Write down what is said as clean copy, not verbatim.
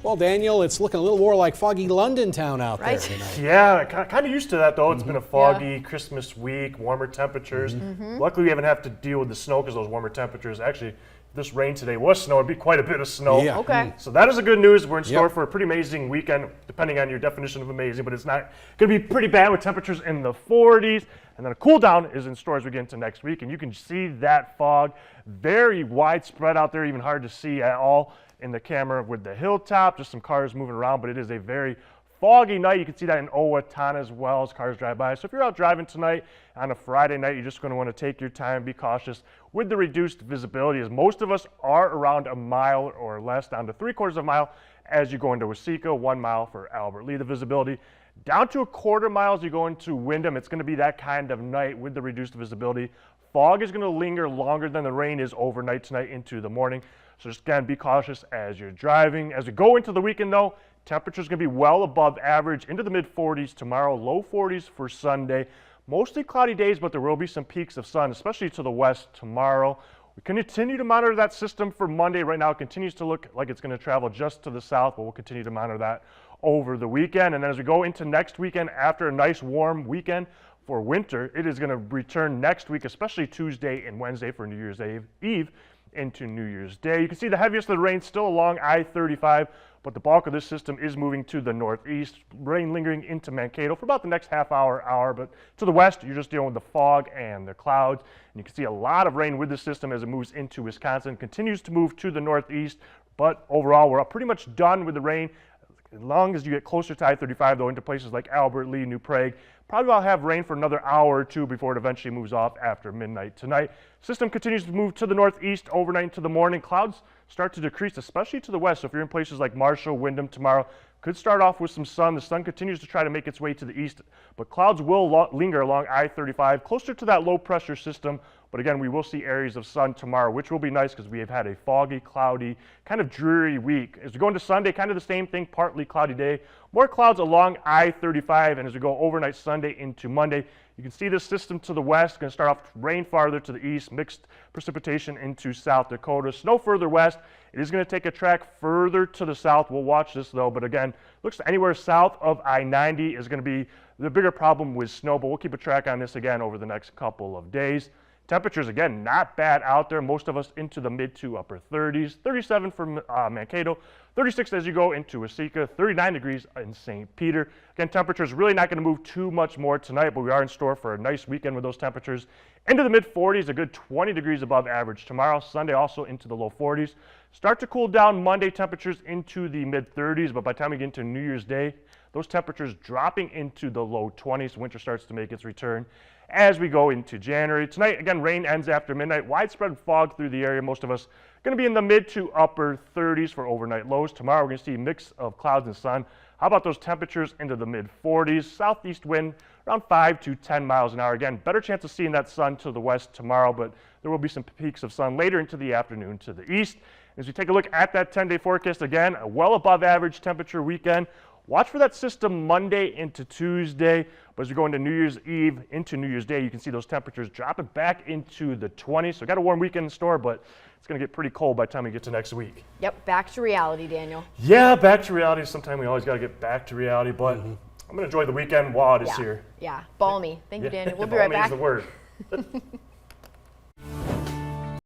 Well, Daniel, it's looking a little more like foggy London town out there tonight. Yeah, kind of used to that though. It's been a foggy Christmas week, warmer temperatures. Luckily, we haven't had to deal with the snow because those warmer temperatures. Actually, this rain today was snow. It'd be quite a bit of snow. Yeah. Okay. So that is a good news. We're in store for a pretty amazing weekend, depending on your definition of amazing, but it's not going to be pretty bad with temperatures in the 40s. And then a cool down is in store as we get into next week. And you can see that fog very widespread out there, even hard to see at all in the camera with the hilltop, just some cars moving around, but it is a very foggy night. You can see that in Owatonna as well as cars drive by. So if you're out driving tonight on a Friday night, you're just going to want to take your time, be cautious with the reduced visibility, as most of us are around a mile or less, down to 3/4 of a mile as you go into Sawicki, 1 mile for Albert Lee. The visibility down to 1/4 mile as you go into Windham. It's going to be that kind of night with the reduced visibility. Fog is going to linger longer than the rain is overnight tonight into the morning. So just again, be cautious as you're driving. As we go into the weekend though, temperatures going to be well above average into the mid-40s tomorrow, low 40s for Sunday. Mostly cloudy days, but there will be some peaks of sun, especially to the west tomorrow. We continue to monitor that system for Monday. Right now it continues to look like it's going to travel just to the south, but we'll continue to monitor that over the weekend. And then as we go into next weekend, after a nice warm weekend for winter, it is going to return next week, especially Tuesday and Wednesday for New Year's Eve into New Year's Day. You can see the heaviest of the rain still along I-35, but the bulk of this system is moving to the northeast. Rain lingering into Mankato for about the next half hour, but to the west, you're just dealing with the fog and the clouds. And you can see a lot of rain with the system as it moves into Wisconsin. Continues to move to the northeast, but overall, we're pretty much done with the rain. As long as you get closer to I-35, though, into places like Albert Lee, New Prague, probably will have rain for another hour or two before it eventually moves off after midnight tonight. System continues to move to the northeast overnight into the morning. Clouds start to decrease, especially to the west. So if you're in places like Marshall, Windham tomorrow, could start off with some sun. The sun continues to try to make its way to the east, but clouds will linger along I-35, closer to that low pressure system. But again, we will see areas of sun tomorrow, which will be nice because we have had a foggy, cloudy, kind of dreary week. As we go into Sunday, kind of the same thing, partly cloudy day. More clouds along I-35, and as we go overnight Sunday into Monday, you can see this system to the west, going to start off rain farther to the east, mixed precipitation into South Dakota. Snow further west. It is going to take a track further to the south. We'll watch this though, but again, looks anywhere south of I-90 is going to be the bigger problem with snow, but we'll keep a track on this again over the next couple of days. Temperatures, again, not bad out there. Most of us into the mid to upper 30s. 37 for Mankato, 36 as you go into Sawicki, 39 degrees in St. Peter. Again, temperatures really not going to move too much more tonight, but we are in store for a nice weekend with those temperatures. Into the mid 40s, a good 20 degrees above average tomorrow. Sunday also into the low 40s. Start to cool down Monday, temperatures into the mid 30s, but by the time we get into New Year's Day, those temperatures dropping into the low 20s. Winter starts to make its return as we go into January. Tonight, again, rain ends after midnight. Widespread fog through the area. Most of us going to be in the mid to upper 30s for overnight lows. Tomorrow, we're going to see a mix of clouds and sun. How about those temperatures into the mid 40s? Southeast wind around 5 to 10 miles an hour. Again, better chance of seeing that sun to the west tomorrow, but there will be some peaks of sun later into the afternoon to the east. As we take a look at that 10-day forecast, again, a well above average temperature weekend. Watch for that system Monday into Tuesday, but as we go into New Year's Eve into New Year's Day, you can see those temperatures dropping back into the 20s. So got a warm weekend in store, but it's going to get pretty cold by the time we get to next week. Yep, back to reality, Daniel. Yeah, back to reality. Sometimes we always got to get back to reality, but I'm going to enjoy the weekend while it is here. Yeah, balmy. Thank you, Daniel. We'll be right back. Balmy is the word.